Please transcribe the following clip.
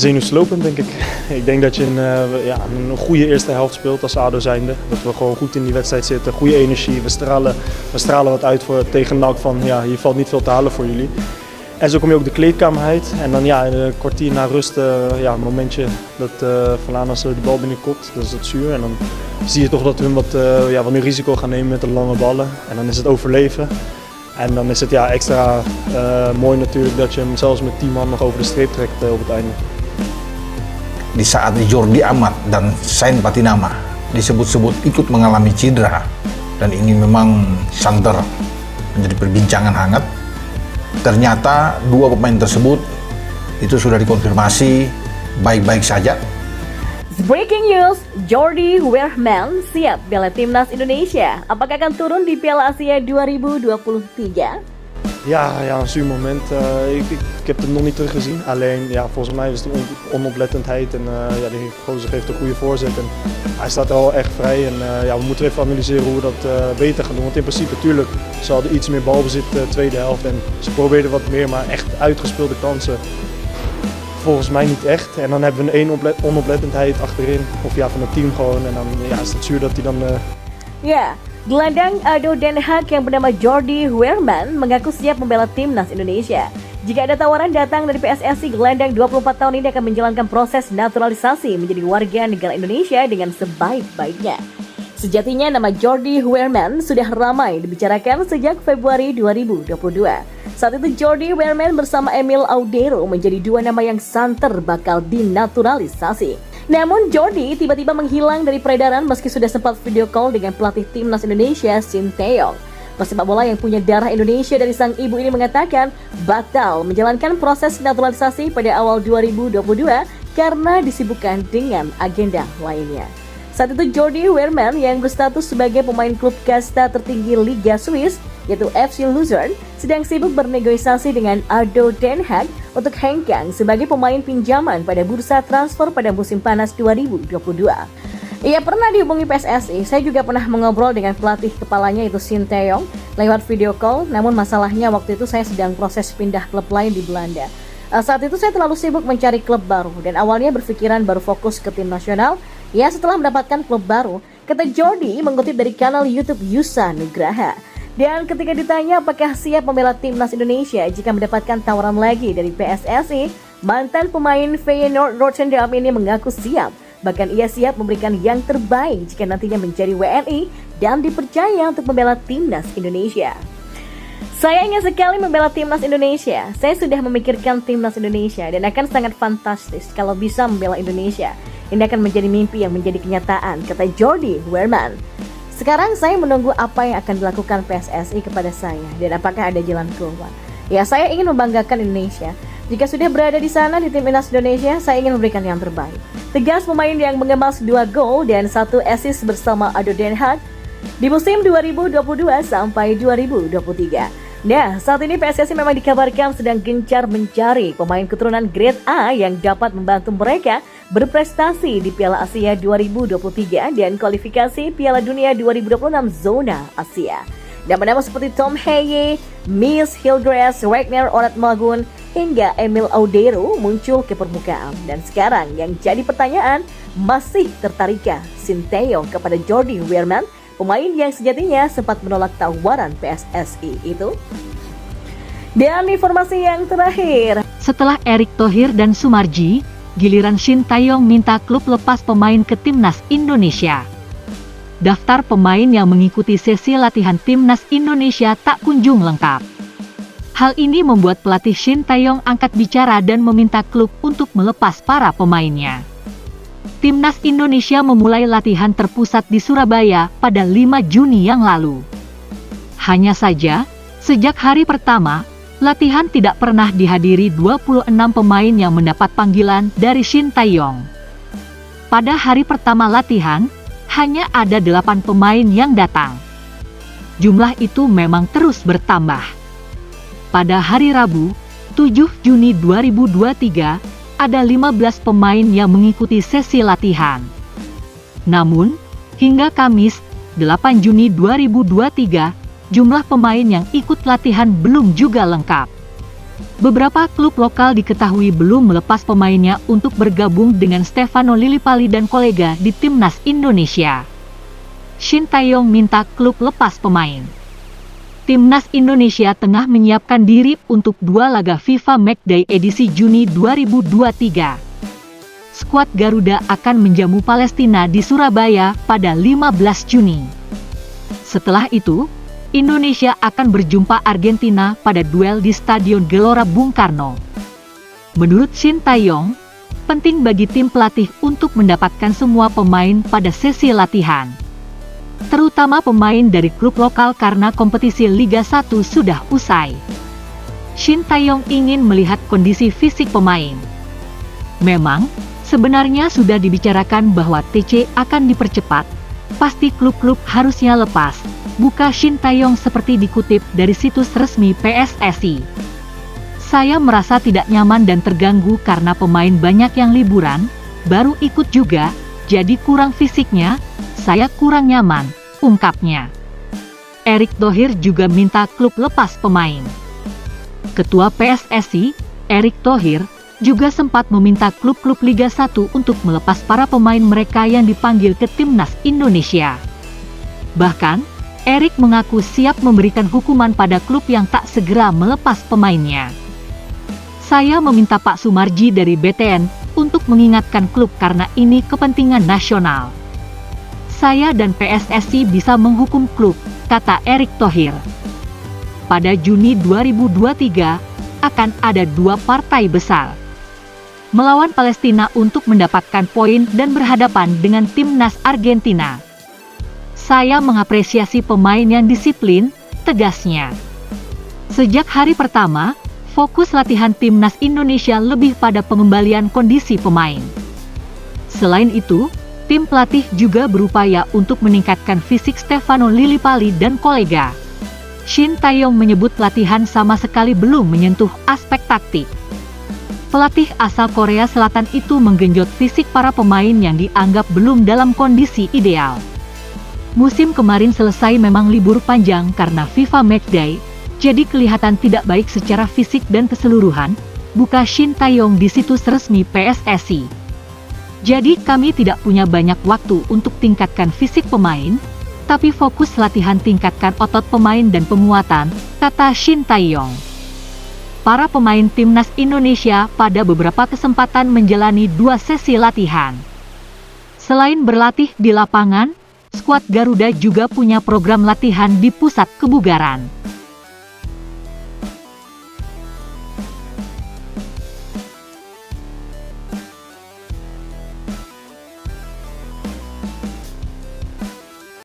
Zenuwslopend denk ik. Ik denk dat je een goede eerste helft speelt als ADO zijnde. Dat we gewoon goed in die wedstrijd zitten, goede energie. We stralen wat uit tegen NAC van ja, hier valt niet veel te halen voor jullie. En zo kom je ook de kleedkamer uit. En dan ja, een kwartier na rust, een momentje dat Van Aanas de bal binnenkopt. Dat is het zuur. En dan zie je toch dat hun wat meer risico gaan nemen met de lange ballen. En dan is het overleven. En dan is het extra mooi natuurlijk dat je hem zelfs met 10 man nog over de streep trekt op het einde. Di saat Jordi Amat dan Sain Patinama disebut-sebut ikut mengalami cedera dan ini memang santer menjadi perbincangan hangat. Ternyata dua pemain tersebut itu sudah dikonfirmasi baik-baik saja. Breaking news, Jordi Wehrman siap bela timnas Indonesia. Apakah akan turun di Piala Asia 2023? Ja, een zuur moment. Ik heb het nog niet teruggezien. Alleen, ja, volgens mij is het onoplettendheid en die gozer geeft een goede voorzet. En hij staat er al echt vrij en we moeten even analyseren hoe we dat beter gaan doen. Want in principe, natuurlijk, ze hadden iets meer balbezit tweede helft en ze probeerden wat meer, maar echt uitgespeelde kansen volgens mij niet echt. En dan hebben we een onoplettendheid achterin, of ja, van het team gewoon. En dan is het zuur dat hij dan... Gelandang ADO Den Haag yang bernama Jordi Wehrman mengaku siap membela timnas Indonesia. Jika ada tawaran datang dari PSSI, gelandang 24 tahun ini akan menjalankan proses naturalisasi menjadi warga negara Indonesia dengan sebaik-baiknya. Sejatinya nama Jordi Wehrman sudah ramai dibicarakan sejak Februari 2022. Saat itu Jordi Wehrman bersama Emil Audero menjadi dua nama yang santer bakal dinaturalisasi. Namun Jordi tiba-tiba menghilang dari peredaran meski sudah sempat video call dengan pelatih timnas Indonesia Sinteyong. Pesepak bola yang punya darah Indonesia dari sang ibu ini mengatakan batal menjalankan proses naturalisasi pada awal 2022 karena disibukkan dengan agenda lainnya. Saat itu Jordi Wehrman yang berstatus sebagai pemain klub kasta tertinggi Liga Swiss yaitu FC Luzern sedang sibuk bernegosiasi dengan ADO Den Haag untuk hengkang sebagai pemain pinjaman pada bursa transfer pada musim panas 2022. Ia pernah dihubungi PSSI, saya juga pernah mengobrol dengan pelatih kepalanya yaitu Sinteyong lewat video call, namun masalahnya waktu itu saya sedang proses pindah klub lain di Belanda. Saat itu saya terlalu sibuk mencari klub baru dan awalnya berpikiran baru fokus ke tim nasional. Ya setelah mendapatkan klub baru, kata Jordi mengutip dari kanal YouTube Yusa Nugraha. Dan ketika ditanya apakah siap membela timnas Indonesia jika mendapatkan tawaran lagi dari PSSI, mantan pemain Feyenoord Rotterdam ini mengaku siap. Bahkan ia siap memberikan yang terbaik jika nantinya menjadi WNI dan dipercaya untuk membela timnas Indonesia. Saya ingin sekali membela timnas Indonesia. Saya sudah memikirkan timnas Indonesia dan akan sangat fantastis kalau bisa membela Indonesia. Ini akan menjadi mimpi yang menjadi kenyataan, kata Jordi Wehrman. Sekarang saya menunggu apa yang akan dilakukan PSSI kepada saya dan apakah ada jalan keluar. Ya, saya ingin membanggakan Indonesia. Jika sudah berada di sana di timnas Indonesia, saya ingin memberikan yang terbaik. Tegas pemain yang mengemas 2 gol dan 1 assist bersama ADO Den Haag di musim 2022 sampai 2023. Nah, saat ini PSSI memang dikabarkan sedang gencar mencari pemain keturunan grade A yang dapat membantu mereka berprestasi di Piala Asia 2023 dan kualifikasi Piala Dunia 2026 zona Asia. Nama-nama seperti Tom Heye, Miss Hildress, Wagner Oratmagun, hingga Emil Audero muncul ke permukaan. Dan sekarang yang jadi pertanyaan, masih tertarikkah Sinteyong kepada Jordi Wehrman, pemain yang sejatinya sempat menolak tawaran PSSI itu? Dan informasi yang terakhir, setelah Erick Thohir dan Sumarji, giliran Sinteyong minta klub lepas pemain ke timnas Indonesia. Daftar pemain yang mengikuti sesi latihan timnas Indonesia tak kunjung lengkap. Hal ini membuat pelatih Sinteyong angkat bicara dan meminta klub untuk melepas para pemainnya. Timnas Indonesia memulai latihan terpusat di Surabaya pada 5 Juni yang lalu. Hanya saja, sejak hari pertama, latihan tidak pernah dihadiri 26 pemain yang mendapat panggilan dari Sinteyong. Pada hari pertama latihan, hanya ada 8 pemain yang datang. Jumlah itu memang terus bertambah. Pada hari Rabu, 7 Juni 2023, ada 15 pemain yang mengikuti sesi latihan. Namun, hingga Kamis, 8 Juni 2023, jumlah pemain yang ikut latihan belum juga lengkap. beberapa klub lokal diketahui belum melepas pemainnya untuk bergabung dengan Stefano Lillipali dan kolega di Timnas Indonesia. Shin Tae-yong minta klub lepas pemain. Timnas Indonesia tengah menyiapkan diri untuk 2 laga FIFA Matchday edisi Juni 2023. Skuad Garuda akan menjamu Palestina di Surabaya pada 15 Juni. Setelah itu, Indonesia akan berjumpa Argentina pada duel di Stadion Gelora Bung Karno. Menurut Shin Tae-yong, penting bagi tim pelatih untuk mendapatkan semua pemain pada sesi latihan, terutama pemain dari klub lokal karena kompetisi Liga 1 sudah usai. Shin Tae-yong ingin melihat kondisi fisik pemain. Memang, sebenarnya sudah dibicarakan bahwa TC akan dipercepat, pasti klub-klub harusnya lepas, buka Shin Tae-yong seperti dikutip dari situs resmi PSSI. Saya merasa tidak nyaman dan terganggu karena pemain banyak yang liburan, baru ikut juga, jadi kurang fisiknya, saya kurang nyaman, ungkapnya. Erick Thohir juga minta klub lepas pemain. Ketua PSSI, Erick Thohir, juga sempat meminta klub-klub Liga 1 untuk melepas para pemain mereka yang dipanggil ke Timnas Indonesia. Bahkan, Erick mengaku siap memberikan hukuman pada klub yang tak segera melepas pemainnya. Saya meminta Pak Sumarji dari BTN untuk mengingatkan klub karena ini kepentingan nasional. Saya dan PSSI bisa menghukum klub, kata Erick Thohir. Pada Juni 2023, akan ada 2 partai besar melawan Palestina untuk mendapatkan poin dan berhadapan dengan Timnas Argentina. Saya mengapresiasi pemain yang disiplin, tegasnya. Sejak hari pertama, fokus latihan Timnas Indonesia lebih pada pengembalian kondisi pemain. Selain itu, tim pelatih juga berupaya untuk meningkatkan fisik Stefano Lillipali dan kolega. Shin Tae-yong menyebut latihan sama sekali belum menyentuh aspek taktik. Pelatih asal Korea Selatan itu menggenjot fisik para pemain yang dianggap belum dalam kondisi ideal. Musim kemarin selesai memang libur panjang karena FIFA Matchday, jadi kelihatan tidak baik secara fisik dan keseluruhan, buka Shin Tae-yong di situs resmi PSSI. Jadi kami tidak punya banyak waktu untuk tingkatkan fisik pemain, tapi fokus latihan tingkatkan otot pemain dan penguatan, kata Shin Tae-yong. Para pemain Timnas Indonesia pada beberapa kesempatan menjalani 2 sesi latihan. Selain berlatih di lapangan, skuad Garuda juga punya program latihan di pusat kebugaran.